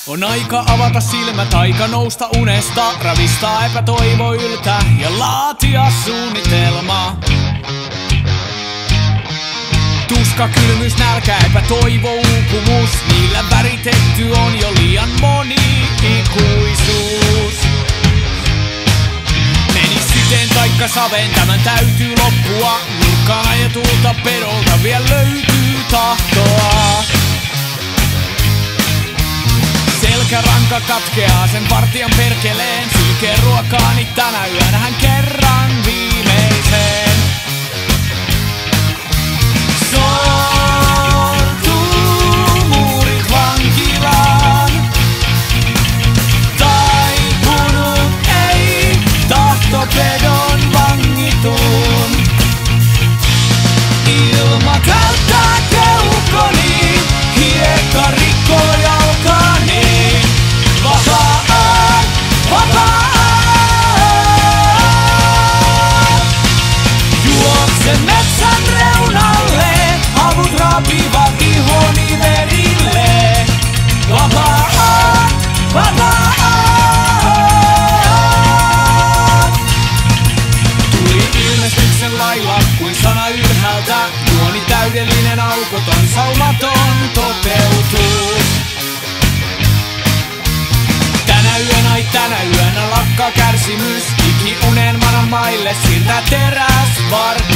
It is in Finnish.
On aika avata silmät, aika nousta unesta, ravistaa epätoivo yltä ja laatia suunnitelma. Tuska, kylmyys, nälkä, epätoivo, uupumus, niillä väritetty on jo liian moni ikuisuus. Menis syteen taikka saveen, tämän täytyy loppua. Nurkkaan ajatulta pedolta vielä löytyy tahtoa. Selkäranka katkeaa sen vartijan perkeleen. Sylkee ruokaani tänä yönä hän kerran viimeiseen. Sortuu muurit vankilaan. Taipunut ei tahtopedon vangituun. Ilma täyttää keuhkoni, hiekka rikkoo jalkani. Vapaan, vapaan. Juoksen metsän reunalle, havut raapivat ihoni verille. Vapaan, vapaan. Tuli ilmestyksen lailla kuin sana ylhäältä. Juoni täydellinen, aukoton, saumaton toteutuu. Tänä yönä lakkaa kärsimys, ikiunen manan maille siirtää teräs varmuus.